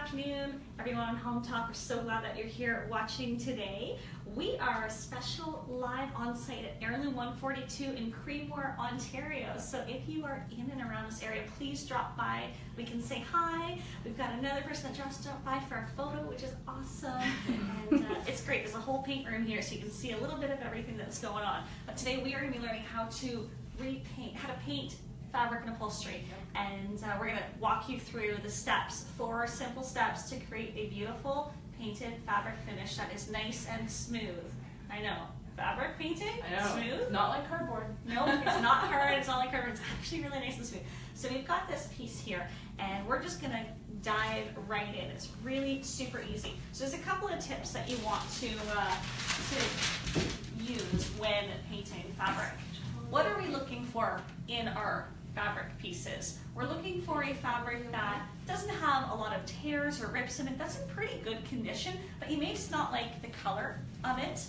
afternoon, everyone on Hometalk. We're so glad that you're here watching today. We are special live on site at Heirloom 142 in Creemore, Ontario. So if you are in and around this area, please drop by. We can say hi. We've got another person that just dropped by for a photo, which is awesome. And it's great. There's a whole paint room here, so you can see a little bit of everything that's going on. But today we are going to be learning how to repaint, how to paint fabric and upholstery, and we're going to walk you through the steps, 4 simple steps to create a beautiful painted fabric finish that is nice and smooth. I know, fabric painting, smooth? Not like cardboard. No, it's not hard, it's not like cardboard, it's actually really nice and smooth. So we've got this piece here, and we're just going to dive right in. It's really super easy. So there's a couple of tips that you want to use when painting fabric. What are we looking for in our fabric pieces? We're looking for a fabric that doesn't have a lot of tears or rips in it. That's in pretty good condition, but you may just not like the color of it,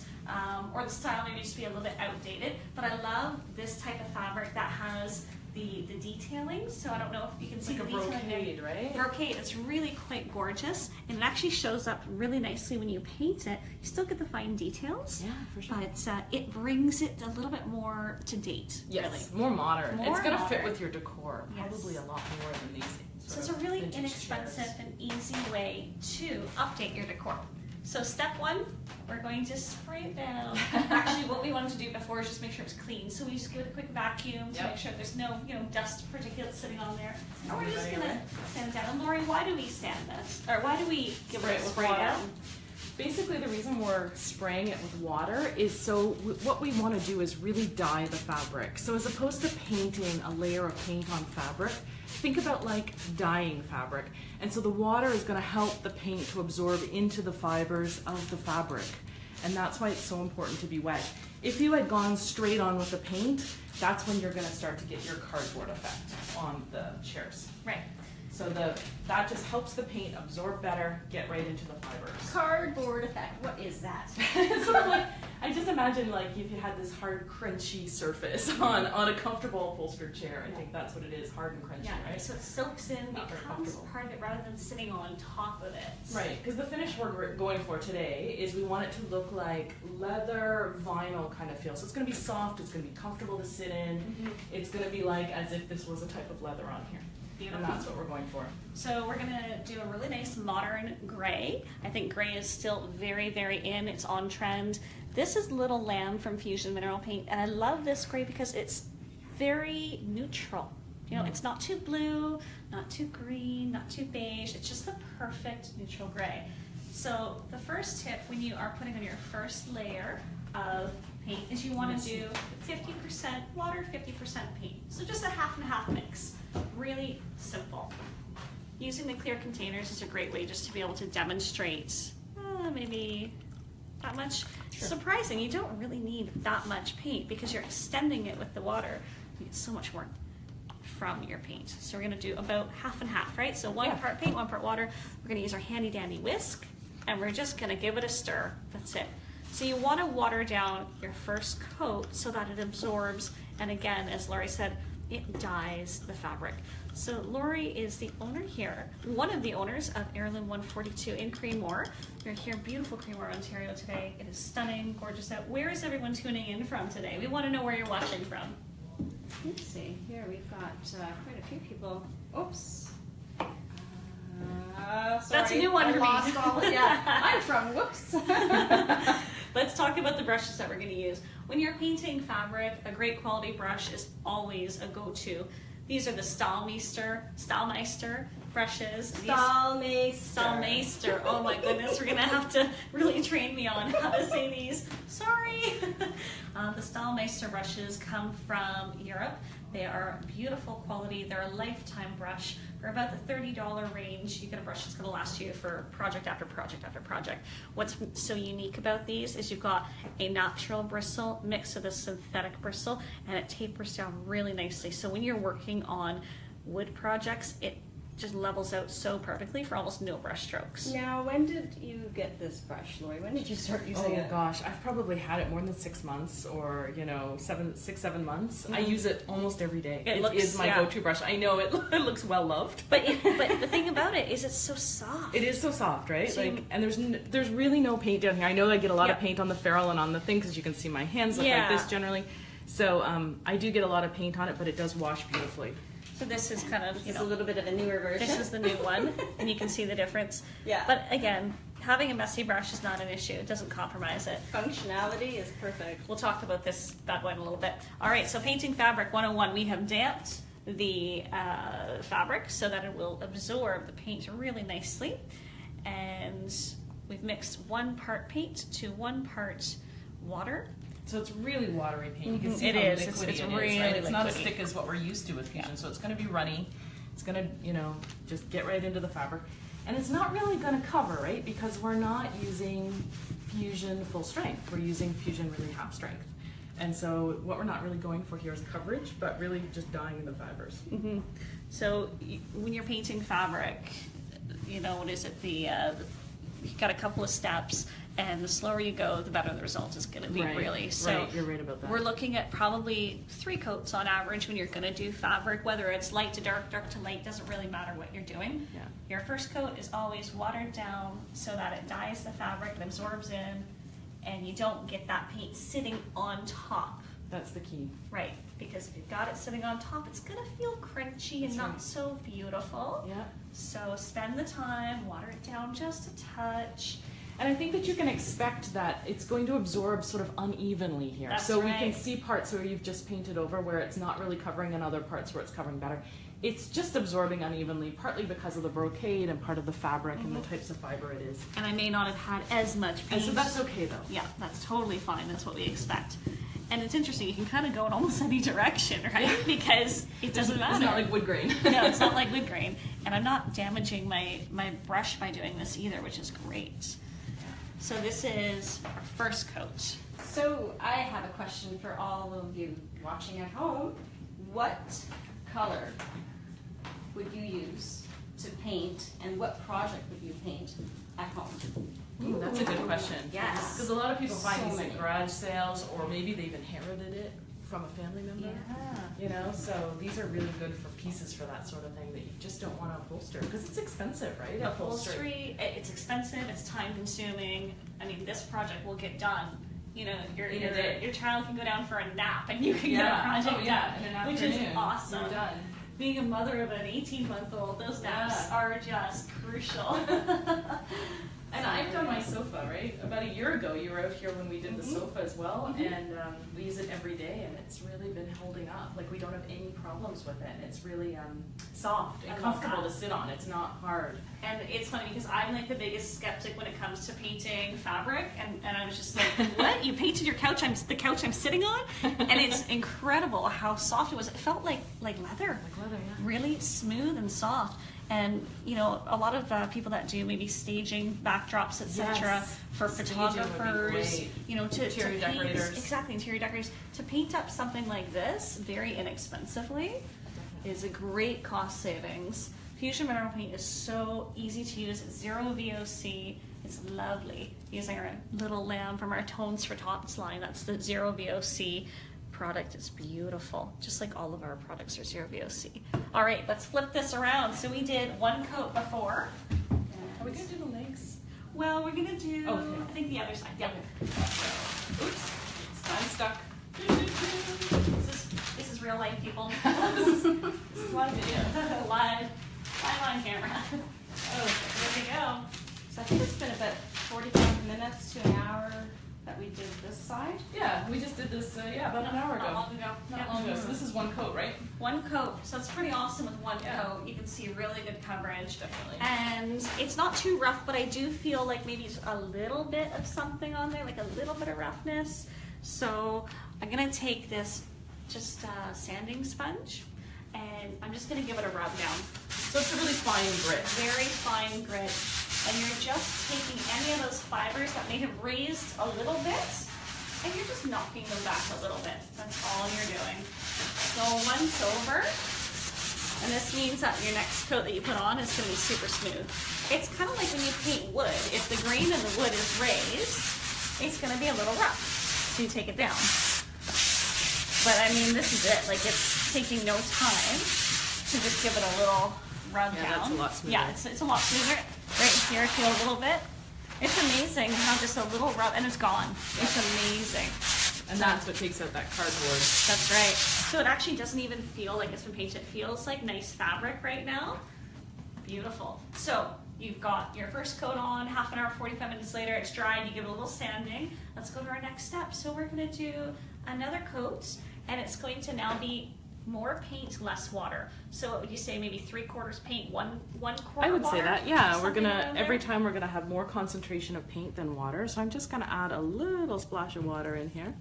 or the style may just be a little bit outdated. But I love this type of fabric that has the detailing. So I don't know if you can see like the a detailing. brocade, right? Brocade. It's really quite gorgeous, and it actually shows up really nicely when you paint it. You still get the fine details, Yeah, for sure. but it brings it a little bit more to date. Yes, really. more modern. More it's going to fit modern. with your decor, probably a lot more than these. So it's a really vintage inexpensive chairs. and easy way to update your decor. So step 1, we're going to spray it down. Actually, what we wanted to do before is just make sure it's clean. So we just give it a quick vacuum to make sure there's no, dust particulates sitting on there. And we're just gonna sand it down. And Lori, why do we sand this? Or why do we give it a spray down? Basically, the reason we're spraying it with water is so what we want to do is really dye the fabric. So as opposed to painting a layer of paint on fabric, think about like dyeing fabric. And so the water is going to help the paint to absorb into the fibers of the fabric. And that's why it's so important to be wet. If you had gone straight on with the paint, that's when you're going to start to get your cardboard effect on the chairs. Right. So that just helps the paint absorb better, get right into the fibers. Cardboard effect, what is that? It's sort of like, I just imagine like if you had this hard, crunchy surface on a comfortable upholstered chair. I think that's what it is, hard and crunchy, Yeah, right? so it soaks in, Not very becomes comfortable. part of it rather than sitting on top of it. Right, because the finish we're going for today is we want it to look like leather, vinyl kind of feel. So it's going to be soft, it's going to be comfortable to sit in. It's going to be like as if this was a type of leather on here. Beautiful. And that's what we're going for. So we're gonna do a really nice modern gray. I think gray is still very, very in, it's on trend. This is Little Lamb from Fusion Mineral Paint, and I love this gray because it's very neutral. It's not too blue, not too green, not too beige. It's just the perfect neutral gray. So the first tip when you are putting on your first layer of paint is you want to do 50% water, 50% paint. So just a half and half mix. Really simple. Using the clear containers is a great way just to be able to demonstrate maybe that much. Sure. Surprising, you don't really need that much paint because you're extending it with the water. You get so much more from your paint. So we're going to do about half and half, right? So 1 part paint, 1 part water. We're going to use our handy dandy whisk, and we're just going to give it a stir. That's it. So you want to water down your first coat so that it absorbs, and again, as Lori said, it dyes the fabric. So Lori is the owner here, one of the owners of Heirloom 142 in Creemore. We're here in beautiful Creemore, Ontario today. It is stunning, gorgeous out. Where is everyone tuning in from today? We want to know where you're watching from. Let's see, here we've got quite a few people. Oops. Sorry, That's a new one for me. Yeah, I'm from, whoops. Let's talk about the brushes that we're going to use. When you're painting fabric, a great quality brush is always a go-to. These are the Stahlmeister brushes. Stahlmeister. Oh my goodness, we're going to have to really train me on how to say these. Sorry. The Stahlmeister brushes come from Europe. They are beautiful quality. They're a lifetime brush. For about the $30 range, you get a brush that's going to last you for project after project after project. What's so unique about these is you've got a natural bristle mixed with a synthetic bristle, and it tapers down really nicely. So when you're working on wood projects, it just levels out so perfectly for almost no brush strokes. Now, when did you get this brush, Lori? When did you start using it? Oh gosh, I've probably had it more than 6 months, or 7 months. I use it almost every day. It is my go-to brush. I know it looks well loved, but the thing about it is it's so soft. It is so soft, right? So and there's really no paint down here. I know I get a lot of paint on the ferrule and on the thing because you can see my hands look like this generally. So I do get a lot of paint on it, but it does wash beautifully. So this is kind of, a little bit of a newer version. This is the new one, and you can see the difference. Yeah. But again, having a messy brush is not an issue. It doesn't compromise it. Functionality is perfect. We'll talk about this bad boy in a little bit. All right, so painting fabric 101. We have damped the fabric so that it will absorb the paint really nicely. And we've mixed 1 part paint to 1 part water. So it's really watery paint. You can see it how is. liquidy It's it really is, right? It's not as liquidy. thick as what we're used to with Fusion, so it's going to be runny. It's going to, just get right into the fabric. And it's not really going to cover, right? Because we're not using Fusion full strength. We're using Fusion really half strength. And so what we're not really going for here is coverage, but really just dyeing the fibers. Mm-hmm. So when you're painting fabric, what is it? You've got a couple of steps, and the slower you go, the better the result is going to be, really. So you're right about that. We're looking at probably 3 coats on average when you're going to do fabric, whether it's light to dark, dark to light, doesn't really matter what you're doing. Yeah. Your first coat is always watered down so that it dyes the fabric and absorbs in, and you don't get that paint sitting on top. That's the key. Right, because if you've got it sitting on top, it's going to feel crunchy and not so beautiful. Yeah. So spend the time, water it down just a touch. And I think that you can expect that it's going to absorb sort of unevenly here. That's so right. we can see parts where you've just painted over where it's not really covering, and other parts where it's covering better. It's just absorbing unevenly, partly because of the brocade and part of the fabric and the types of fiber it is. And I may not have had as much paint. And so that's okay though. Yeah, that's totally fine. That's what we expect. And it's interesting, you can kind of go in almost any direction, right? Because it doesn't matter. It's not like wood grain. No, it's not like wood grain. And I'm not damaging my brush by doing this either, which is great. So this is our first coat. So I have a question for all of you watching at home. What color would you use to paint, and what project would you paint at home? Ooh, that's a good question. Yes. Because a lot of people find So these many. at garage sales, or maybe they've inherited it from a family member. So these are really good for pieces for that sort of thing that you just don't want to upholster, because it's expensive, right? Upholstery, it's expensive, it's time consuming. I mean, this project will get done. Your child can go down for a nap and you can get a project done, in an which afternoon. is awesome. You're done. Being a mother of an 18-month-old, those naps are just crucial. And I've done my sofa, right? About a year ago, you were out here when we did the sofa as well, and we use it every day, and it's really been holding up. Like, we don't have any problems with it. It's really soft and comfortable to sit on. It's not hard. And it's funny because I'm like the biggest skeptic when it comes to painting fabric, and I was just like, what? You painted your couch? The couch I'm sitting on? And it's incredible how soft it was. It felt like leather. Like leather, yeah. Really smooth and soft. And a lot of people that do maybe staging backdrops, etc., Yes. for Staging would be photographers, great. to Interior paint, decorators. exactly, interior decorators, to paint up something like this very inexpensively is a great cost savings. Fusion mineral paint is so easy to use. It's 0 VOC. It's lovely. Using our little lamb from our Tones for Tots line. That's the 0 VOC product. Is beautiful, just like all of our products are 0 VOC. All right, let's flip this around. So we did 1 coat before. Are we going to do the legs? Well, we're gonna do, Okay. I think the other side. Yep. Oops, I'm stuck. This is real life, people. This is live video. live on camera. Oh, there we go. So I think it's been about 45 minutes to an hour that we did this side. Yeah, we just did this, about an hour ago. Not long ago. Not Yep. long ago. So this is 1 coat, right? 1 coat, so it's pretty awesome with 1 Yeah. coat. You can see really good coverage. Definitely. And it's not too rough, but I do feel like maybe just a little bit of something on there, like a little bit of roughness. So I'm gonna take this just sanding sponge, and I'm just gonna give it a rub down. So it's a really fine grit. Very fine grit. And you're just taking any of those fibers that may have raised a little bit, and you're just knocking them back a little bit. That's all you're doing. So once over, And this means that your next coat that you put on is going to be super smooth. It's kind of like when you paint wood. If the grain in the wood is raised, it's going to be a little rough. So you take it down. But I mean, this is it. Like, it's taking no time to just give it a little rub down. That's a lot smoother. Yeah, it's a lot smoother. Right here, feel a little bit. It's amazing how just a little rub, and it's gone. It's amazing. And that's what takes out that cardboard. That's right. So it actually doesn't even feel like it's been painted. It feels like nice fabric right now. Beautiful. So you've got your first coat on, half an hour, 45 minutes later, it's dried, you give it a little sanding. Let's go to our next step. So we're gonna do another coat, and it's going to now be more paint, less water. So what would you say, maybe 3/4 paint, one quarter I would water? say that, yeah. We're Something gonna, around there? every time we're gonna have more concentration of paint than water. So I'm just gonna add a little splash of water in here.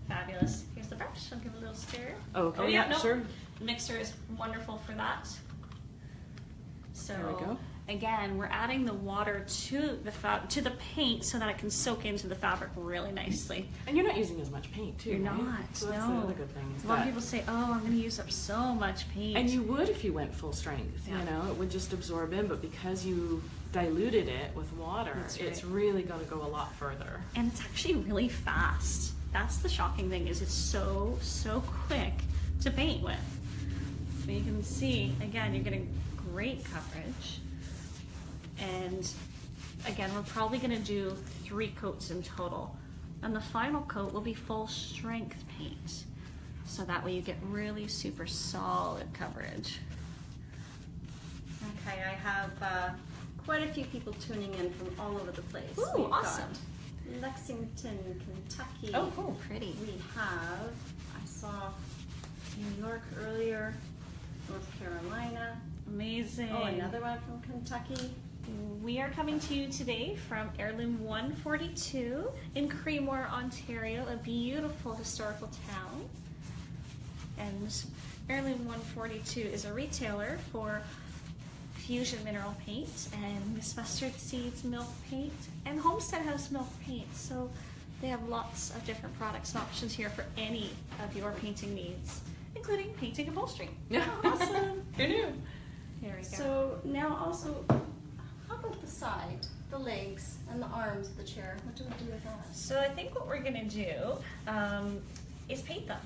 Fabulous. Here's the brush. I'll give it a little stir. Okay, Oh yeah, yeah, no. sure. The mixer is wonderful for that. So There we go. again, we're adding the water to the paint so that it can soak into the fabric really nicely. And you're not using as much paint too, You're right? not. So that's no. the other good thing. Is A lot of that- people say, "Oh, I'm going to use up so much paint." And you would if you went full strength, Yeah. you know, it would just absorb in, but because you diluted it with water, That's it's right. really gonna go a lot further. And it's actually really fast. That's the shocking thing, is it's so quick to paint with. So you can see, again, you're getting great coverage. And again, we're probably gonna do 3 coats in total. And the final coat will be full strength paint. So that way you get really super solid coverage. Okay, I have quite a few people tuning in from all over the place. Ooh, We've awesome. got Lexington, Kentucky. Oh, cool. Pretty. We have, I saw New York earlier, North Carolina. Amazing. Oh, another one from Kentucky. We are coming to you today from Heirloom 142 in Creemore, Ontario, a beautiful historical town. And Heirloom 142 is a retailer for Fusion Mineral Paint and Miss Mustard Seeds Milk Paint and Homestead House Milk Paint. So they have lots of different products and options here for any of your painting needs, including painting upholstery. Yeah, Awesome. Who knew? Here we go. So now also, how about the side, the legs, and the arms of the chair? What do we do with that? So I think what we're gonna do is paint them.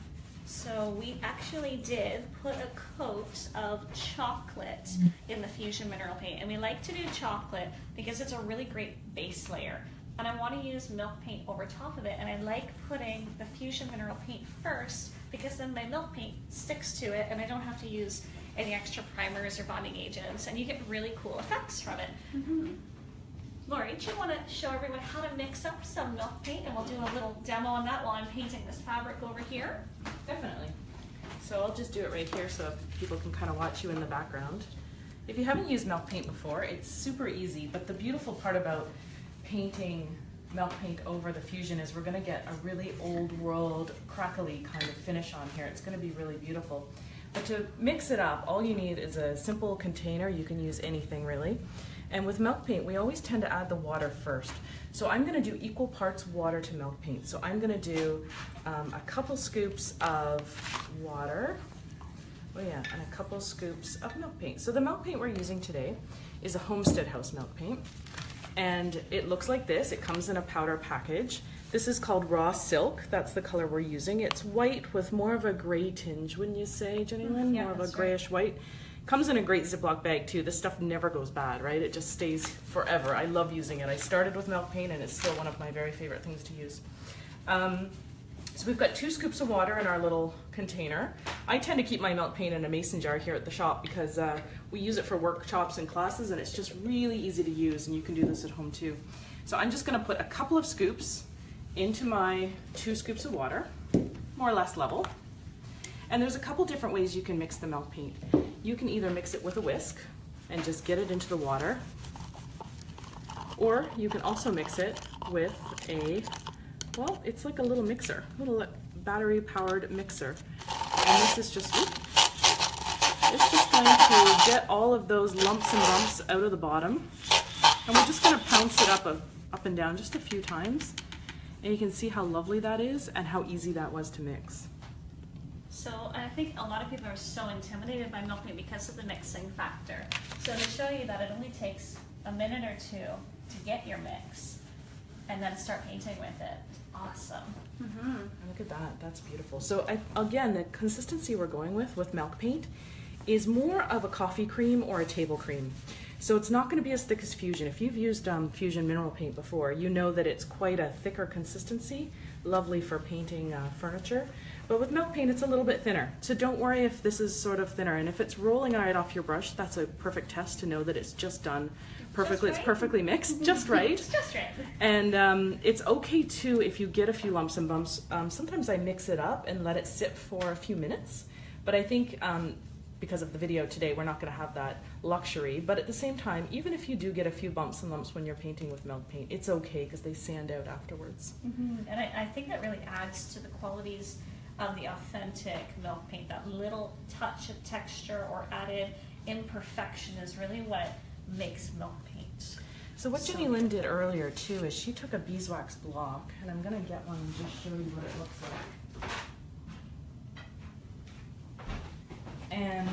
So we actually did put a coat of chocolate in the Fusion Mineral Paint, and we like to do chocolate because it's a really great base layer. And I want to use milk paint over top of it, and I like putting the Fusion Mineral Paint first because then my milk paint sticks to it, and I don't have to use any extra primers or bonding agents, and you get really cool effects from it. Lori, do you want to show everyone how to mix up some milk paint, and we'll do a little demo on that while I'm painting this fabric over here? Definitely. So I'll just do it right here so people can kind of watch you in the background. If you haven't used milk paint before, it's super easy, but the beautiful part about painting milk paint over the Fusion is we're going to get a really old world crackly kind of finish on here. It's going to be really beautiful. But to mix it up, all you need is a simple container. You can use anything really. And with milk paint, we always tend to add the water first. So I'm gonna do equal parts water to milk paint. So I'm gonna do a couple scoops of water. Oh yeah, and a couple scoops of milk paint. So the milk paint we're using today is a Homestead House milk paint. And it looks like this. It comes in a powder package. This is called Raw Silk. That's the color we're using. It's white with more of a gray tinge, wouldn't you say, Jenny Lynn? Yeah, More of a that's right. grayish white. Comes in a great Ziploc bag too. This stuff never goes bad, right? It just stays forever. I love using it. I started with milk paint and it's still one of my very favorite things to use. So we've got 2 scoops of water in our little container. I tend to keep my milk paint in a mason jar here at the shop because we use it for workshops and classes, and it's just really easy to use, and you can do this at home too. So I'm just gonna put a couple of scoops into my 2 scoops of water, more or less level. And there's a couple different ways you can mix the milk paint. You can either mix it with a whisk and just get it into the water, or you can also mix it with a, well, it's like a little mixer, little battery powered mixer. And this is just, it's just going to get all of those lumps and bumps out of the bottom. And we're just gonna pounce it up and down just a few times. And you can see how lovely that is and how easy that was to mix. So I think a lot of people are so intimidated by milk paint because of the mixing factor. So to show you that it only takes a minute or two to get your mix and then start painting with it. Awesome. Mm-hmm. Look at that, that's beautiful. So again, the consistency we're going with milk paint is more of a coffee cream or a table cream. So it's not going to be as thick as Fusion. If you've used Fusion mineral paint before, you know that it's quite a thicker consistency, lovely for painting furniture. But with milk paint, it's a little bit thinner. So don't worry if this is sort of thinner. And if it's rolling right off your brush, that's a perfect test to know that it's just done perfectly. It's perfectly mixed, just right. Just right. And it's okay too if you get a few lumps and bumps. Sometimes I mix it up and let it sit for a few minutes. But I think because of the video today, we're not going to have that luxury. But at the same time, even if you do get a few bumps and lumps when you're painting with milk paint, it's okay because they sand out afterwards. Mm-hmm. And I think that really adds to the qualities of the authentic milk paint. That little touch of texture or added imperfection is really what makes milk paint. So what Jenny Lynn did earlier too is she took a beeswax block, and I'm going to get one and just show you what it looks like. And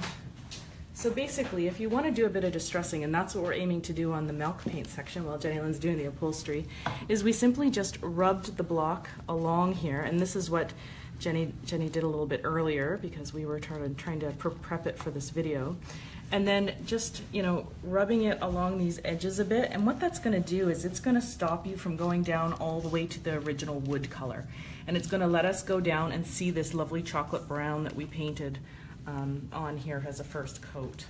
so basically, if you want to do a bit of distressing, and that's what we're aiming to do on the milk paint section while Jenny Lynn's doing the upholstery, is we simply just rubbed the block along here, and this is what Jenny did a little bit earlier because we were trying to prep it for this video. And then just, you know, rubbing it along these edges a bit, and what that's going to do is it's going to stop you from going down all the way to the original wood color. And it's going to let us go down and see this lovely chocolate brown that we painted on here as a first coat.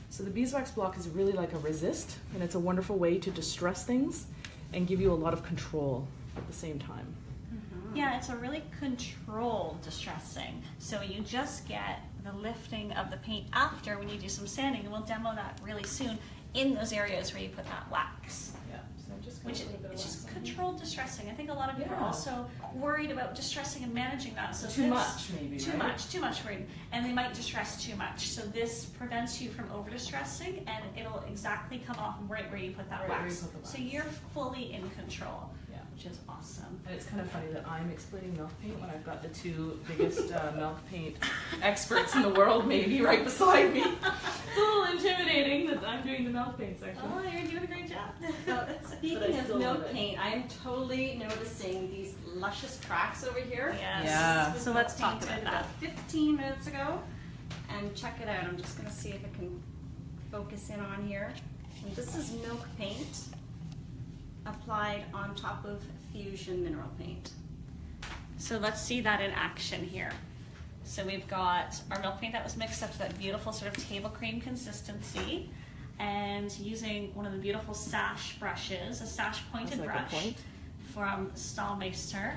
So the beeswax block is really like a resist, and it's a wonderful way to distress things and give you a lot of control at the same time. Mm-hmm. Yeah, it's a really controlled distressing. So you just get the lifting of the paint after when you do some sanding, and we'll demo that really soon in those areas where you put that wax. Yeah, so I'm just Which it's just controlled distressing. I think a lot of people are also worried about distressing and managing that. So too much, maybe. Too much worried, and they might distress too much. So this prevents you from over distressing, and it'll exactly come off right where you put that wax. So you're fully in control. Yeah, which is awesome. And it's kind of funny that I'm explaining milk paint when I've got the two biggest milk paint experts in the world, maybe right beside me. It's a little intimidating that I'm doing the milk paint section. Oh, you're doing a great job. So, speaking of milk paint, I'm totally noticing these luscious cracks over here. Yes. Yeah. So let's talk about that. 15 minutes ago, and check it out. I'm just going to see if I can focus in on here. And this is milk paint applied on top of Fusion mineral paint. So let's see that in action here. So we've got our milk paint that was mixed up to that beautiful sort of table cream consistency, and using one of the beautiful sash brushes, a sash pointed brush from Stahlmeister,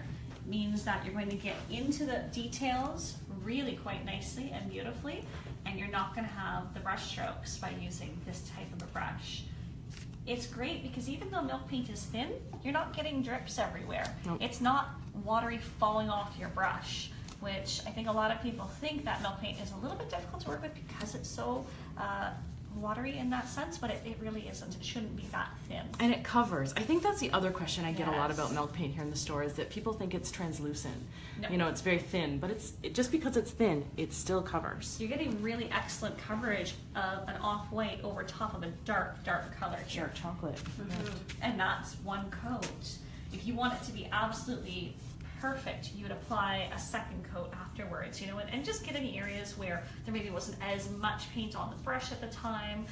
means that you're going to get into the details really quite nicely and beautifully, and you're not going to have the brush strokes by using this type of a brush. It's great because even though milk paint is thin, you're not getting drips everywhere. Nope. It's not watery falling off your brush, which I think a lot of people think that milk paint is a little bit difficult to work with because it's so watery in that sense, but it really isn't. It shouldn't be that thin. And it covers. I think that's the other question I get a lot Yes. about milk paint here in the store, is that people think it's translucent. No. You know, it's very thin, but just because it's thin, it still covers. You're getting really excellent coverage of an off-white over top of a dark color here. Dark chocolate. And that's one coat. If you want it to be absolutely perfect, you would apply a second coat afterwards, you know, and just get any areas where there maybe wasn't as much paint on the brush at the time.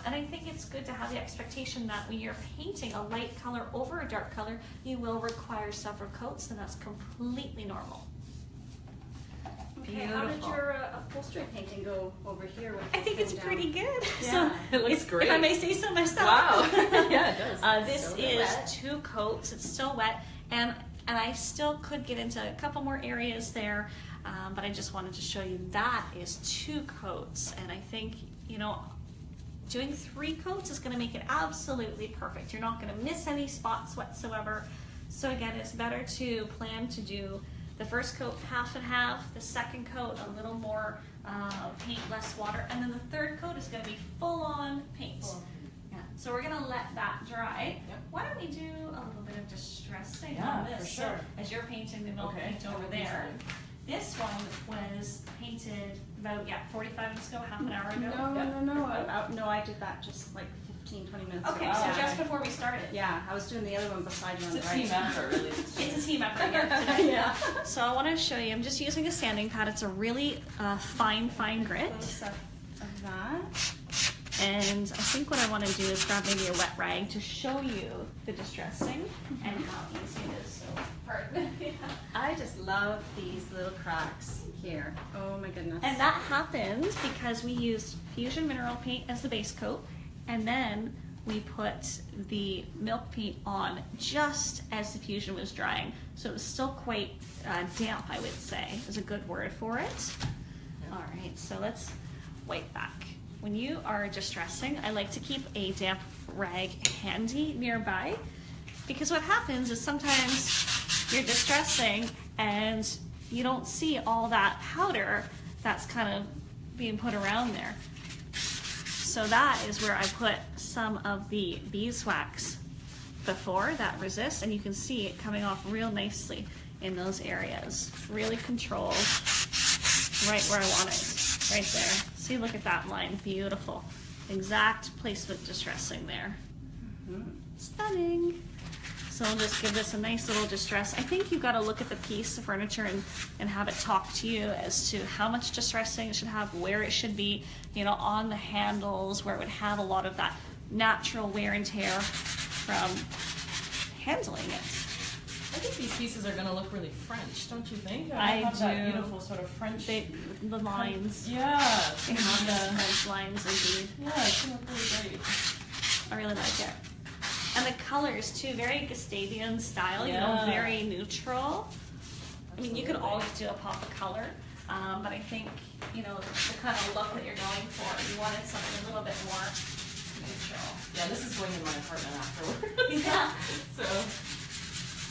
And I think it's good to have the expectation that when you're painting a light color over a dark color, you will require several coats, and that's completely normal. Okay, how did your upholstery painting go over here? With I think this it's down? pretty good. Yeah, So it looks great. If I may say so myself. Wow. Yeah, it does. This Still is wet. 2 coats. It's still wet, and I still could get into a couple more areas there, but I just wanted to show you that is 2 coats, and I think, you know, doing 3 coats is going to make it absolutely perfect. You're not going to miss any spots whatsoever. So again, it's better to plan to do the first coat half and half, the second coat a little more paint, less water, and then the third coat is going to be full on paint. Yeah. So we're going to let that dry. Yep. Why don't we do a little bit of distressing Yeah, on this? for sure. So as you're painting the milk paint over that would be there, This one was painted about 45 minutes ago, half an hour ago. No, I did that just like 15, 20 minutes Okay, ago. so Yeah. just before we started. Yeah, I was doing the other one beside you on the It's a right. team effort, really. It's a team effort here today. Yeah. So I want to show you, I'm just using a sanding pad. It's a really fine grit. Close up of that. And I think what I want to do is grab maybe a wet rag to show you the distressing and how easy it is. So, pardon. I just love these little cracks here. Oh my goodness. And that happened because we used Fusion Mineral Paint as the base coat, and then we put the milk paint on just as the Fusion was drying. So it was still quite damp, I would say, is a good word for it. All right, so let's wipe back. When you are distressing, I like to keep a damp rag handy nearby, because what happens is sometimes you're distressing and you don't see all that powder that's kind of being put around there. So that is where I put some of the beeswax before that resists, and you can see it coming off real nicely in those areas. Really controlled, right where I want it, right there. See, look at that line, beautiful. Exact placement distressing there. Stunning. So we'll just give this a nice little distress. I think you've got to look at the piece of furniture and have it talk to you as to how much distressing it should have, where it should be, on the handles, where it would have a lot of that natural wear and tear from handling it. I think these pieces are going to look really French, don't you think? I have that do. beautiful sort of French. The lines. Yeah. They have the French lines indeed. Yeah, it's going to look really great. I really like it. And the colors too, very Gustavian style, Yeah. very neutral. I mean, you could Absolutely. always do a pop of color, but I think, the kind of look that you're going for, you wanted something a little bit more neutral. Yeah, this is going in my apartment afterwards. Yeah. So,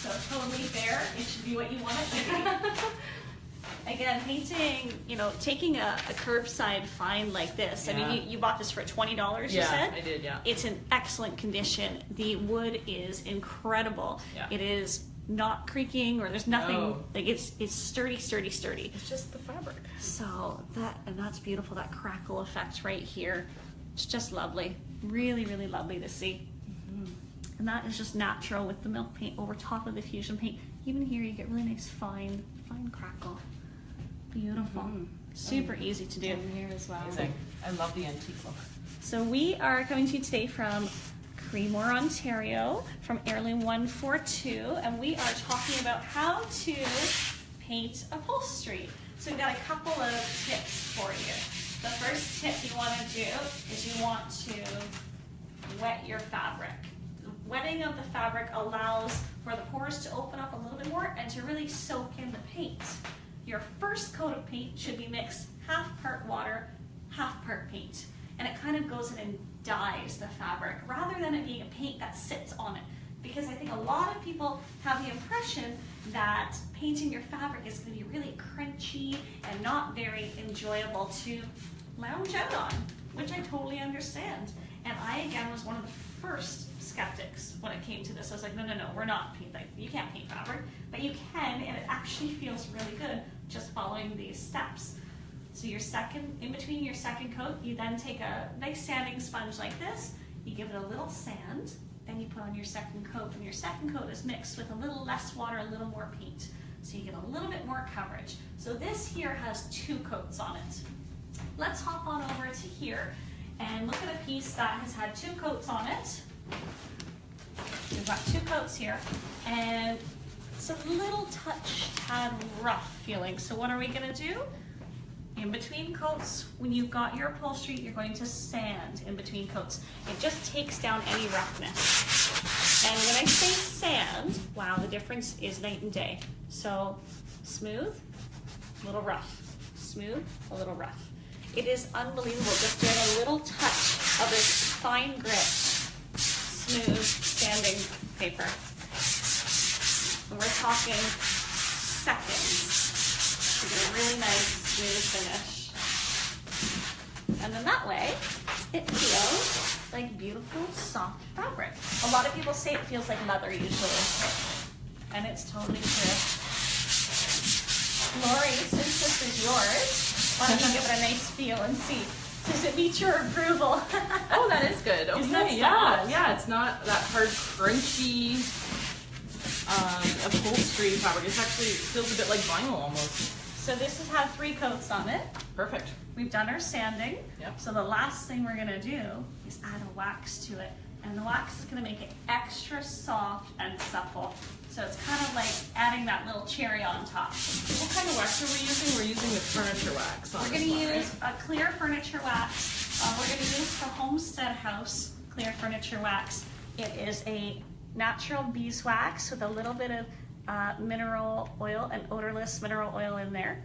So totally fair. It should be what you want it to be. Again, painting, taking a curbside find like this. I Yeah. mean, you bought this for $20, you yeah, said? I did, yeah. It's in excellent condition. The wood is incredible. Yeah. It is not creaking, or there's nothing, No. like it's sturdy. It's just the fabric. So that's beautiful, that crackle effect right here. It's just lovely. Really, really lovely to see. And that is just natural with the milk paint over top of the Fusion paint. Even here you get really nice fine crackle. Beautiful. Super easy to do. And here as well. Amazing. I love the antique look. So we are coming to you today from Creemore, Ontario, from Heirloom 142, and we are talking about how to paint upholstery. So we've got a couple of tips for you. The first tip you want to do is you want to wet your fabric. The wetting of the fabric allows for the pores to open up a little bit more and to really soak in the paint. Your first coat of paint should be mixed half part water, half part paint. And it kind of goes in and dyes the fabric rather than it being a paint that sits on it. Because I think a lot of people have the impression that painting your fabric is going to be really crunchy and not very enjoyable to lounge out on, which I totally understand. And I, again, was one of the first skeptics when it came to this. I was like, no, we're not paint, like, you can't paint fabric, but you can, and it actually feels really good just following these steps. So in between your second coat, you then take a nice sanding sponge like this, you give it a little sand, then you put on your second coat, and your second coat is mixed with a little less water, a little more paint. So you get a little bit more coverage. So this here has 2 coats on it. Let's hop on over to here and look at a piece that has had 2 coats on it. We've got 2 coats here, and it's a little tad rough feeling. So what are we gonna do? In between coats, when you've got your upholstery, you're going to sand in between coats. It just takes down any roughness. And when I say sand, wow, the difference is night and day. So smooth, a little rough. Smooth, a little rough. It is unbelievable just doing a little touch of this fine grit, smooth sanding paper. And we're talking seconds to get a really nice smooth finish. And then that way, it feels like beautiful, soft fabric. A lot of people say it feels like leather usually, and it's totally true. Lori, since this is yours, why don't you give it a nice feel and see? Does it meet your approval? Oh, that is good. Okay, Isn't that yeah, soft? yeah. It's not that hard, crunchy upholstery fabric. It actually feels a bit like vinyl almost. So this has had 3 coats on it. Perfect. We've done our sanding. Yep. So the last thing we're gonna do is add a wax to it. And the wax is gonna make it extra soft and supple. So it's kind of like adding that little cherry on top. What kind of wax are we using? We're using the furniture wax. We're gonna use a clear furniture wax. We're gonna use the Homestead House clear furniture wax. It is a natural beeswax with a little bit of mineral oil and odorless mineral oil in there.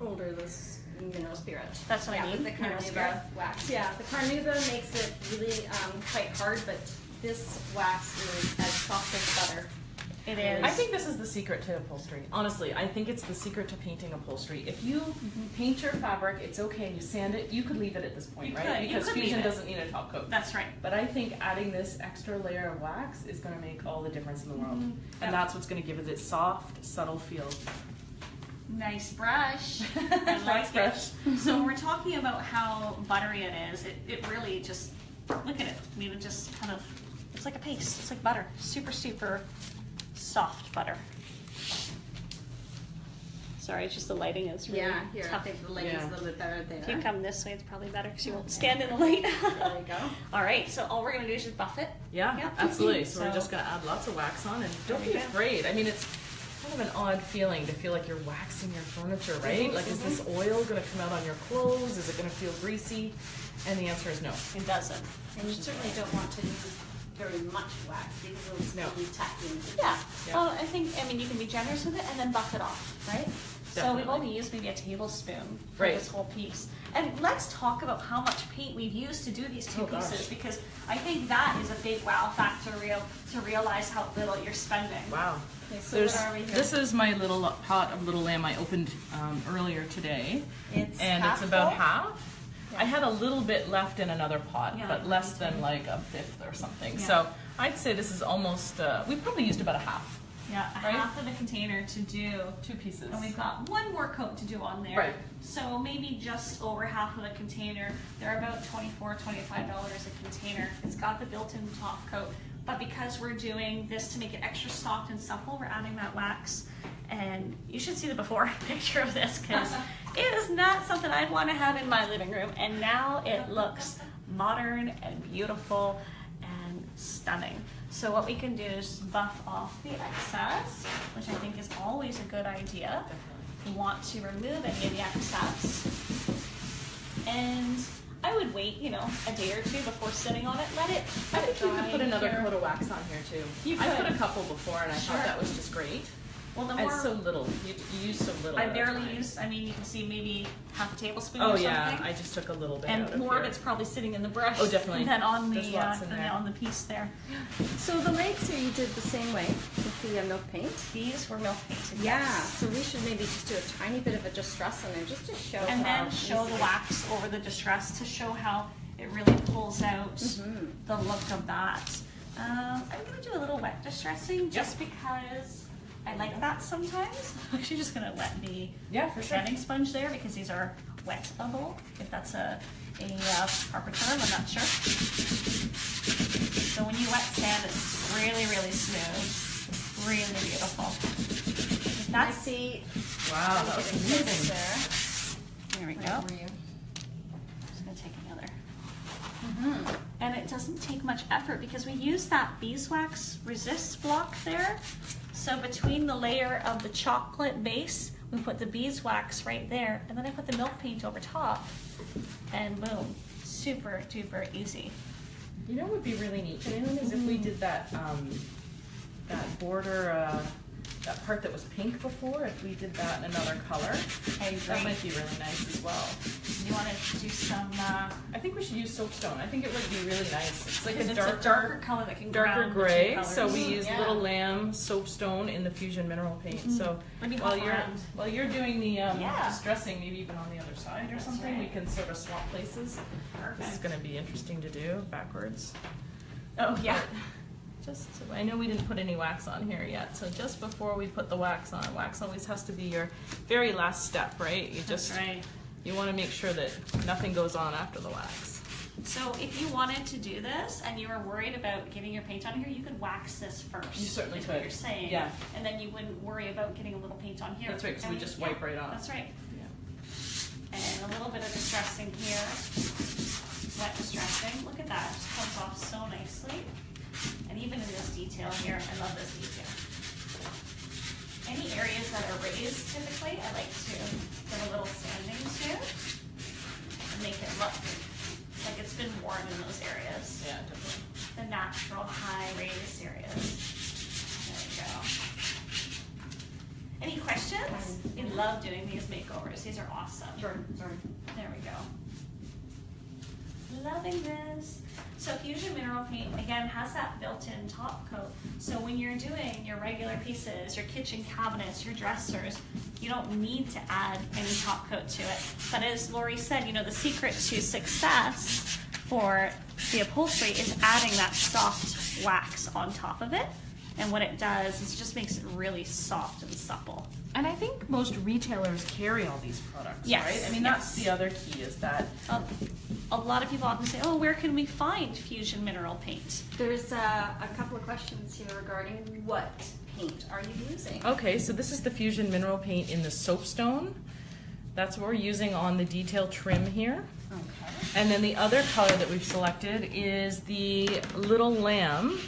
Odorless mineral spirit. That's what I with mean, the mineral spirit. carnauba wax. Yeah, the carnauba makes it really quite hard, but this wax is as soft as butter. It is. I think this is the secret to upholstery. Honestly, I think it's the secret to painting upholstery. If you paint your fabric, it's okay. You sand it. You could leave it at this point, You right? could. You Because could fusion leave it. doesn't need a top coat. That's right. But I think adding this extra layer of wax is going to make all the difference in the world. And that's what's going to give it this soft, subtle feel. Nice brush. I Nice like brush. it. So when we're talking about how buttery it is, it really just, look at it. I mean, it just kind of, it's like a paste. It's like butter. Super, super soft butter. Sorry, it's just the lighting is really Yeah, here, I tough. think the lighting's a little bit better there. If you come this way, it's probably better because you won't stand in the light. There you go. All right, so all we're going to do is just buff it. Yeah, Yep. absolutely. So, we're So- just going to add lots of wax on, and don't There we be go. afraid. I mean, it's kind of an odd feeling to feel like you're waxing your furniture, right? Like, is this oil going to come out on your clothes? Is it going to feel greasy? And the answer is no. It doesn't. And you certainly don't want to use very much wax because it'll No. be tacky. Yeah. Yeah. Well, I mean, you can be generous with it and then buff it off, right? So we've Definitely. only used maybe a tablespoon for Right. this whole piece. And let's talk about how much paint we've used to do these two Oh, gosh. pieces, because I think that is a big wow factor to realize how little you're spending. Wow. Okay, so There's, what are we here? this is my little pot of little lamb I opened earlier today. It's And half it's about full? half. Yeah. I had a little bit left in another pot, Yeah, but less me than too. like a fifth or something. Yeah. So I'd say this is almost, we probably used about a half. Yeah, a Right? half of a container to do. 2 pieces. And we've got one more coat to do on there. Right. So maybe just over half of a container. They're about $24, $25 a container. It's got the built-in top coat. But because we're doing this to make it extra soft and supple, we're adding that wax. And you should see the before picture of this, because it is not something I'd want to have in my living room. And now it looks modern and beautiful and stunning. So what we can do is buff off the excess, which I think is always a good idea. Definitely. We want to remove any of the excess. And I would wait, a day or two before sitting on it. Let it I think you dry could put another here. coat of wax on here too. You I put could. a couple before and I Sure. thought that was just great. Well, the And more so little. You use so little. I at a barely time. use, you can see maybe half a tablespoon Oh or yeah, something. I just took a little bit out And of more of here. it's probably sitting in the brush Oh, definitely. than on There's lots in than there. on the piece there. So the legs here you did the same way with the milk paint. These were milk painted. Yeah, yes. so we should maybe just do a tiny bit of a distress on there just to show And how then show the easy- wax over the distress to show how it really pulls out the look of that. I'm going to do a little wet distressing just because I like that sometimes. I'm actually just going to wet the Yeah, for sure. sanding sponge there because these are wettable, if that's a proper term, I'm not sure. So when you wet sand, it's really, really smooth, really beautiful. I That's see. Wow, that was Getting close amazing. there. There we Right go. over you. Just gonna take another. And it doesn't take much effort because we use that beeswax resist block there. So between the layer of the chocolate base, we put the beeswax right there, and then I put the milk paint over top, and boom, super duper easy. You know what would be really neat, Janine, is if we did that that border, that part that was pink before, if we did that in another color. I That agree. might be really nice as well. You want to do some, I think we should use soapstone. I think it would be really nice. It's like because a it's a darker color that can darker ground the two gray. colors. So we use Yeah. little lamb soapstone in the fusion mineral paint. So Maybe while hop you're around. doing the Yeah. distressing, maybe even on the other side or That's something, we right. can sort of swap places. This is Perfect. going to be interesting to do backwards. Oh yeah. Just, I know we didn't put any wax on here yet, so just before we put the wax on, wax always has to be your very last step, right? You just, That's right. you want to make sure that nothing goes on after the wax. So if you wanted to do this and you were worried about getting your paint on here, you could wax this first. You certainly is could. What you're saying. Yeah. And then you wouldn't worry about getting a little paint on here. That's right, because we just wipe right off. That's right. Yeah. And a little bit of distressing here. Wet distressing. Look at that. It just comes off so nicely. And even in this detail here, I love this detail. Any areas that are raised typically, I like to give a little sanding to and make it look like it's been worn in those areas. Yeah, definitely. The natural high raised areas. There we go. Any questions? We love doing these makeovers. These are awesome. Sorry. There we go. Loving this. So Fusion Mineral Paint, again, has that built-in top coat. So when you're doing your regular pieces, your kitchen cabinets, your dressers, you don't need to add any top coat to it. But as Lori said, you know, the secret to success for the upholstery is adding that soft wax on top of it. And what it does is it just makes it really soft and supple. And I think most retailers carry all these products, Yes, right? I mean, that's the other key is that. A lot of people often say, oh, where can we find Fusion Mineral Paint? There's a couple of questions here regarding what paint are you using? Okay, so this is the Fusion Mineral Paint in the soapstone. That's what we're using on the detail trim here. Okay. And then the other color that we've selected is the Little Lamb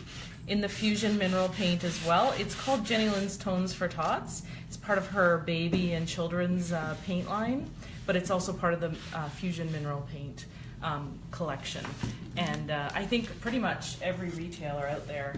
in the Fusion Mineral Paint as well. It's called Jenny Lynn's Tones for Tots. It's part of her baby and children's paint line, but it's also part of the Fusion Mineral Paint collection. And I think pretty much every retailer out there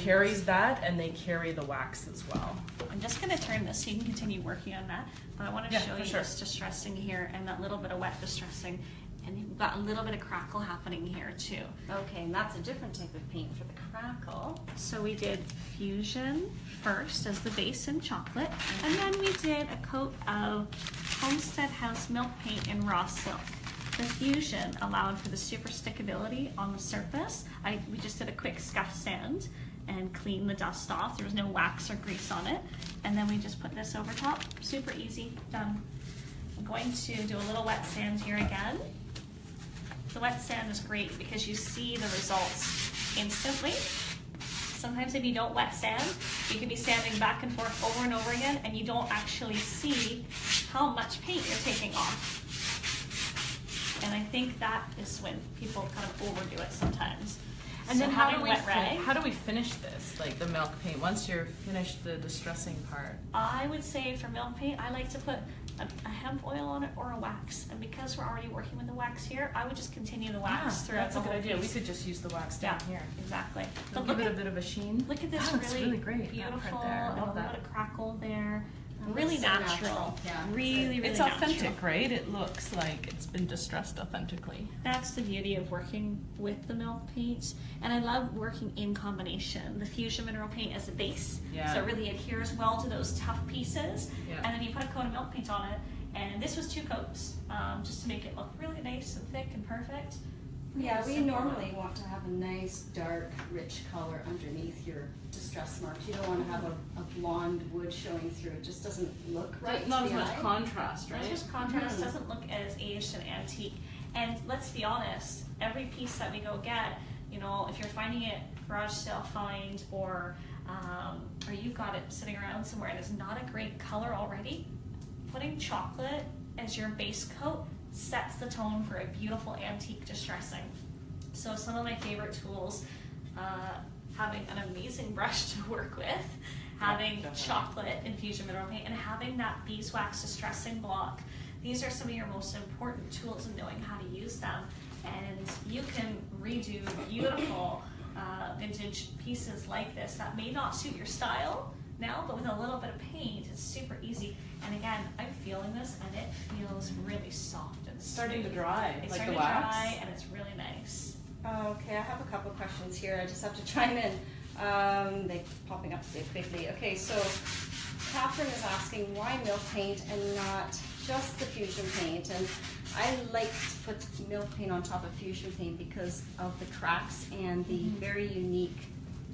carries that, and they carry the wax as well. I'm just going to turn this so you can continue working on that, but I want to show you sure. this distressing here and that little bit of wet distressing. And you've got a little bit of crackle happening here too. Okay, and that's a different type of paint for the crackle. So we did Fusion first as the base in chocolate, and then we did a coat of Homestead House milk paint in raw silk. The Fusion allowed for the super stickability on the surface. We just did a quick scuff sand and clean the dust off. There was no wax or grease on it. And then we just put this over top. Super easy, done. I'm going to do a little wet sand here again. The wet sand is great because you see the results instantly. Sometimes if you don't wet sand, you can be sanding back and forth over and over again and you don't actually see how much paint you're taking off. And I think that is when people kind of overdo it sometimes. And So then having wet rag, how do we finish this, like the milk paint, once you're finished the distressing part? I would say for milk paint, I like to put a hemp oil on it or a wax. And because we're already working with the wax here, I would just continue the wax throughout That's the a good whole idea. piece. We could just use the wax down here. Exactly. It'll But give look it a at, bit of a sheen. look at this Oh, it's really, great. beautiful That part there. I and a love little that. bit of crackle there. And Really it's so natural. Yeah. Really, really It's natural. authentic, right? It looks like it's been distressed authentically. That's the beauty of working with the milk paint. And I love working in combination. The Fusion Mineral Paint as a base. Yeah. So it really adheres well to those tough pieces. Yeah. And then you put a coat of milk paint on it. And this was 2 coats, just to make it look really nice and thick and perfect. Yeah, Really we simple. normally want to have a nice, dark, rich color underneath your distress marks. You don't want to have a blonde wood showing through. It just doesn't look right. Not to as the much eye. contrast, Not right? just contrast, Mhm. doesn't look as aged and antique. And let's be honest, every piece that we go get, you know, if you're finding it garage sale find or you've got it sitting around somewhere and it's not a great color already, putting chocolate as your base coat sets the tone for a beautiful antique distressing. So some of my favorite tools, having an amazing brush to work with, having definitely. chocolate infusion mineral paint, and having that beeswax distressing block. These are some of your most important tools in knowing how to use them. And you can redo beautiful vintage pieces like this that may not suit your style now, but with a little bit of paint, it's super easy. And again, I'm feeling this and it feels really soft and Starting to smooth. dry, It's like starting the to wax. dry and it's really nice. Okay, I have a couple questions here. I just have to chime in. They're popping up so quickly. Okay, so Catherine is asking why milk paint and not just the fusion paint? And I like to put milk paint on top of fusion paint because of the cracks and the very unique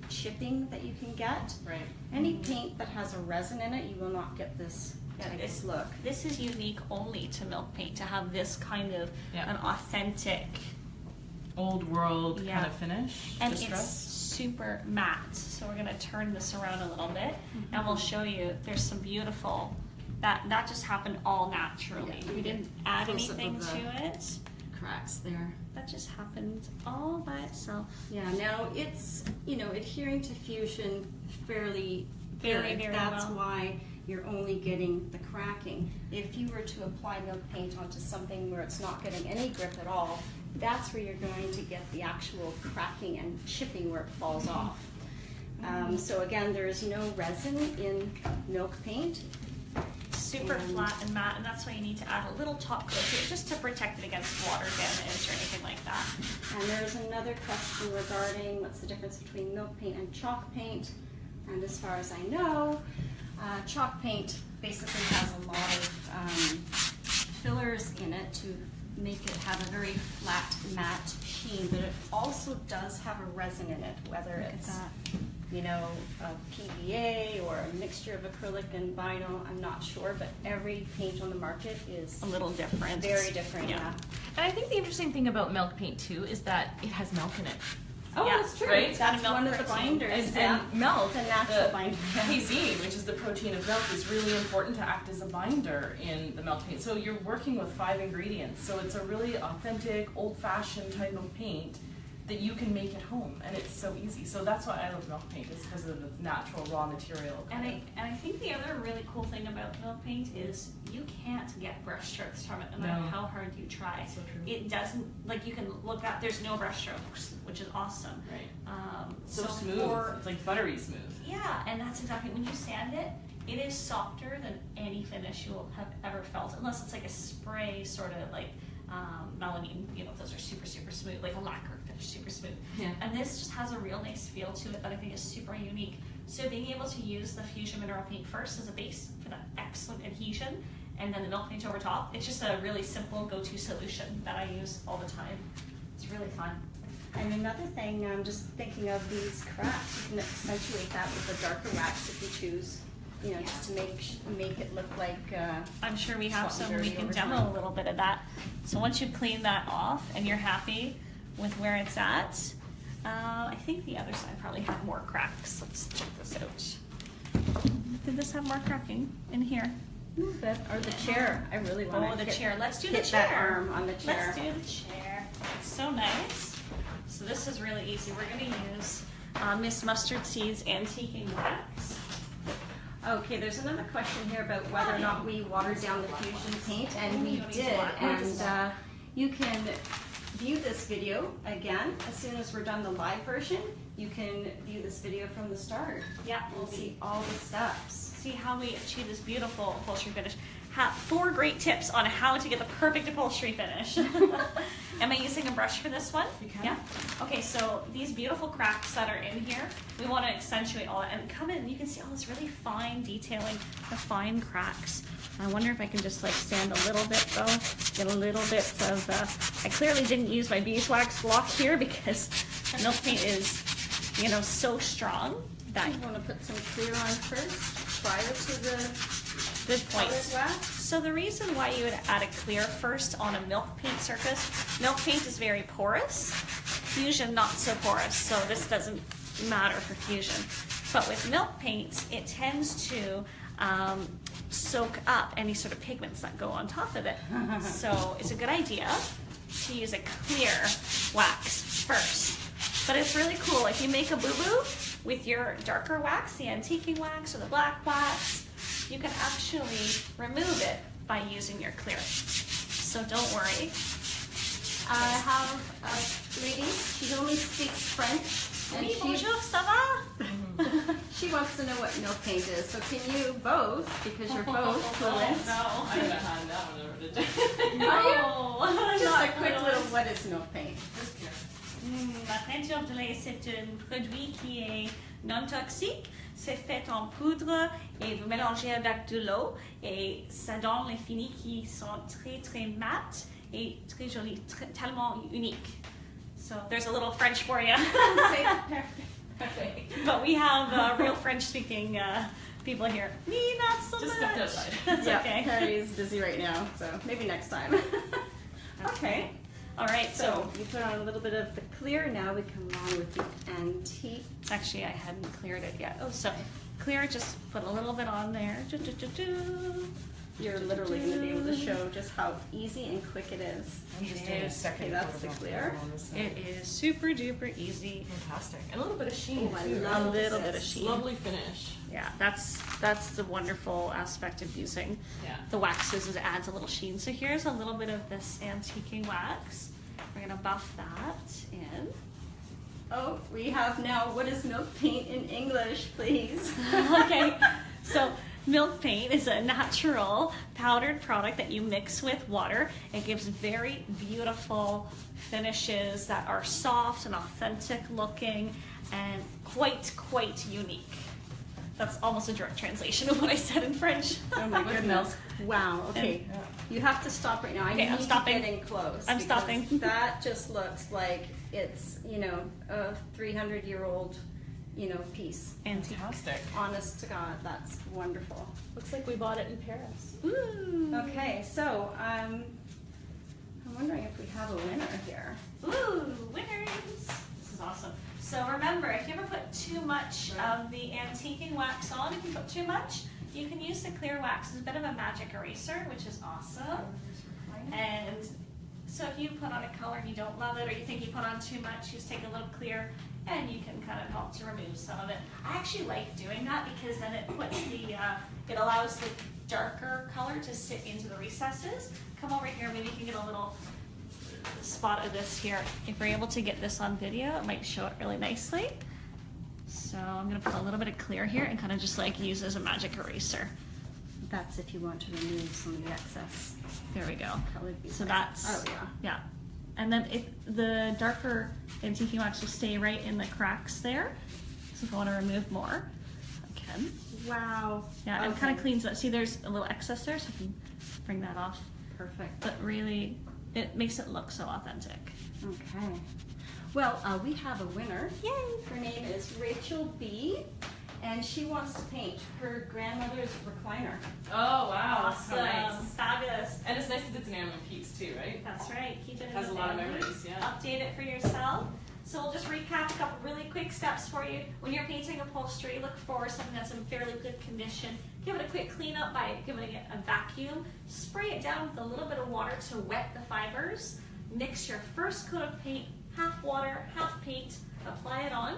chipping that you can get. Right. Any paint that has a resin in it, you will not get this type of look. This is unique only to milk paint, to have this kind of Yeah. an authentic, Old world Yeah. kind of finish. and it's distress. super matte. So we're gonna turn this around a little bit, and we'll show you. There's some beautiful. That just happened all naturally. Yeah. We didn't add Close up anything of to it. Cracks there. That just happened all by itself. Yeah, now it's, adhering to fusion fairly Very, good. very That's well. why you're only getting the cracking. If you were to apply milk paint onto something where it's not getting any grip at all, that's where you're going to get the actual cracking and chipping where it falls off. So again, there is no resin in milk paint. Super And- flat and matte, and that's why you need to add a little top coat to it, just to protect it against water damage or anything like that. And there's another question regarding what's the difference between milk paint and chalk paint. And as far as I know, chalk paint basically has a lot of fillers in it to make it have a very flat, matte sheen, but it also does have a resin in it, whether Look at it's that. a PVA or a mixture of acrylic and vinyl. I'm not sure, but every paint on the market is A little different. very different. Yeah. And I think the interesting thing about milk paint too is that it has milk in it. Oh, Yeah, that's true. right? It's got a That's milk one of the protein. binders. And milk, It's a natural the binder. casein, which is the protein of milk, is really important to act as a binder in the milk paint. So you're working with 5 ingredients. So it's a really authentic, old-fashioned type of paint that you can make at home, and it's so easy. So that's why I love milk paint, is because of its natural raw material. And I think the other really cool thing about milk paint is you can't get brush strokes from it no matter No. how hard you try. So true. It doesn't, like you can look at, there's no brush strokes, which is awesome. Right. So So smooth. for- It's like buttery smooth. Yeah, and that's exactly, when you sand it, it is softer than any finish you will have ever felt, unless it's like a spray sort of like melamine, those are super, super smooth, like a lacquer finish, super smooth. Yeah. And this just has a real nice feel to it that I think is super unique. So being able to use the Fusion Mineral Paint first as a base for that excellent adhesion, and then the milk paint over top, it's just a really simple go-to solution that I use all the time. It's really fun. And another thing, I'm just thinking of these cracks. You can accentuate that with a darker wax if you choose. Just to make it look like. I'm sure we have Something some, we dirty can over demo time. a little bit of that. So once you clean that off and you're happy with where it's at, I think the other side probably had more cracks. Let's check this out. Did this have more cracking in here? Or the chair. I really want to. Oh, the chair. Let's do the hit chair. that arm on the chair. Let's do the chair. It's so nice. So this is really easy. We're going to use Miss Mustard Seed's Antiquing Wax. Okay, there's another question here about whether or not we watered down the fusion paint, and we You want me to did. water this? And you can view this video again as soon as we're done the live version. You can view this video from the start Yeah, and see all the steps. see how we achieve this beautiful upholstery finish. 4 great tips on how to get the perfect upholstery finish. Am I using a brush for this one? You can. Yeah. Okay, so these beautiful cracks that are in here, we want to accentuate all that. And come in, you can see all this really fine detailing, the fine cracks. I wonder if I can just like sand a little bit though, get a little bit of, I clearly didn't use my beeswax block here because milk paint is, so strong that You want to put some clear on first prior to the good point. colored wax? So the reason why you would add a clear first on a milk paint surface, milk paint is very porous, fusion not so porous, so this doesn't matter for fusion. But with milk paint, it tends to soak up any sort of pigments that go on top of it. So it's a good idea to use a clear wax first. But it's really cool, if you make a boo-boo with your darker wax, the antiquing wax or the black wax, you can actually remove it by using your clear. So don't worry. I have a lady, she only speaks French, and Oui, bonjour, ça va? she wants to know what milk paint is. So can you both, because you're both fluent, No. I haven't had that one over the No. just Not a quick fluent. little, what is milk paint? La peinture de lait, c'est un produit qui est non toxique. C'est fait en poudre et vous mélangez avec de l'eau et ça donne les finis qui sont très très mat et très jolis, tellement unique. So there's a little French for you. Say that perfect. Okay. But we have real French-speaking people here. Me, not so Just much. stepped outside. That's Yeah, okay. Harry's busy right now, so maybe next time. Okay. All right, So you put on a little bit of the clear. Now we come on with the antique. actually I hadn't cleared it yet. Oh, so clear, just put a little bit on there. You're literally going to be able to show just how easy and quick it is. I'm just It doing a is. second Okay, that's coat of the Mount clear. Carmel on this side. It is super duper easy. Fantastic. And a little bit of sheen Oh, I too. love A little this. bit of sheen. Lovely finish. Yeah, that's the wonderful aspect of using Yeah. the waxes, is it adds a little sheen. So here's a little bit of this antiquing wax. We're gonna buff that in. Oh, we have now, what is milk paint in English, please? Okay, so milk paint is a natural powdered product that you mix with water. It gives very beautiful finishes that are soft and authentic looking and quite unique. That's almost a direct translation of what I said in French. Oh my With goodness. Wow, okay. Yeah. You have to stop right now. I Okay, need I'm stopping. to get in close. I'm because stopping. That just looks like it's, you know, a 300-year-old, you know, piece. Antique. Fantastic. Honest to God, that's wonderful. Looks like we bought it in Paris. Ooh. Okay, so I'm wondering if we have a winner here. Ooh, winners! This is awesome. So remember, if you ever put too much of the antiquing wax on, if you put too much, you can use the clear wax as a bit of a magic eraser, which is awesome. And so if you put on a color and you don't love it, or you think you put on too much, just take a little clear and you can kind of help to remove some of it. I actually like doing that because then it puts the, it allows the darker color to sit into the recesses. Come over here, maybe you can get a little spot of this here. If we're able to get this on video, it might show it really nicely. So I'm gonna put a little bit of clear here and kind of just like use as a magic eraser. That's if you want to remove some of the excess. There we go. That would be So great. that's, Oh, yeah. yeah. And then if the darker antiquing wax will stay right in the cracks there. So if I want to remove more, I can. Wow. Yeah, and it kind of cleans that. See, there's a little excess there, so I can bring that off. Perfect. But really, it makes it look so authentic. Okay. Well, we have a winner. Yay! Her name is Rachel B. And she wants to paint her grandmother's recliner. Oh wow. Awesome. How nice. Fabulous. And it's nice that it's an antique piece too, right? That's right. Keep it in Has the a lot of family. memories, yeah. Update it for yourself. So we'll just recap a couple really quick steps for you. When you're painting upholstery, look for something that's in fairly good condition. Give it a quick cleanup by giving it a vacuum. Spray it down with a little bit of water to wet the fibers. Mix your first coat of paint, half water, half paint. Apply it on.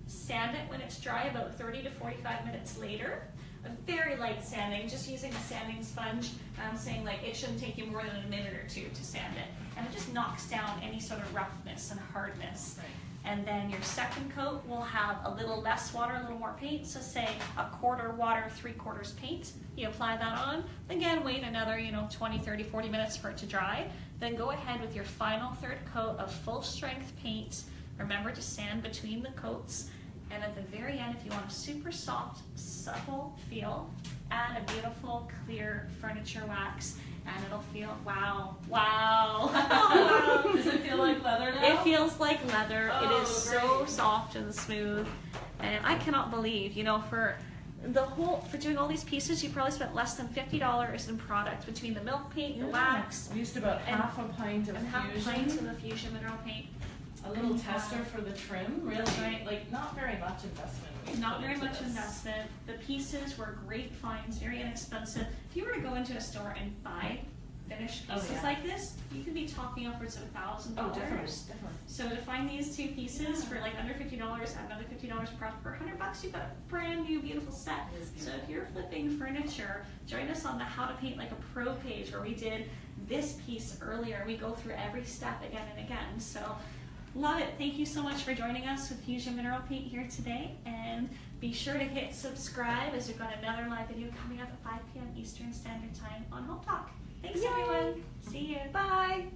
Sand it when it's dry, about 30 to 45 minutes later. A very light sanding, just using a sanding sponge. I'm saying like it shouldn't take you more than a minute or two to sand it. And it just knocks down any sort of roughness and hardness. Right. And then your second coat will have a little less water, a little more paint. So say a quarter water, 3/4 paint. You apply that on. Again, wait another, 20, 30, 40 minutes for it to dry. Then go ahead with your final third coat of full strength paint. Remember to sand between the coats. And at the very end, if you want a super soft, supple feel, add a beautiful, clear furniture wax, and it'll feel, wow. Does it feel like leather now? It feels like leather. It Oh, is so great. soft and smooth. And I cannot believe, for doing all these pieces, you probably spent less than $50 in product between the milk paint, the wax, We used about and- half a pint of and half a fusion. pint of the Fusion mineral paint. A little And, tester for the trim, really, That's right. like not very much investment. we Not put very into much this. investment. The pieces were great finds, very inexpensive. If you were to go into a store and buy finished Oh, pieces yeah. like this, you could be talking upwards of $1,000. Oh, definitely. So to find these two pieces for like under $50, add another $50 per $100, you've got a brand new beautiful set. It is So beautiful. if you're flipping furniture, join us on the How to Paint Like a Pro page where we did this piece earlier. We go through every step again and again. So love it. Thank you so much for joining us with Fusion Mineral Paint here today. And be sure to hit subscribe as we've got another live video coming up at 5 p.m. Eastern Standard Time on Hometalk. Thanks, Yay. everyone. See you. Bye.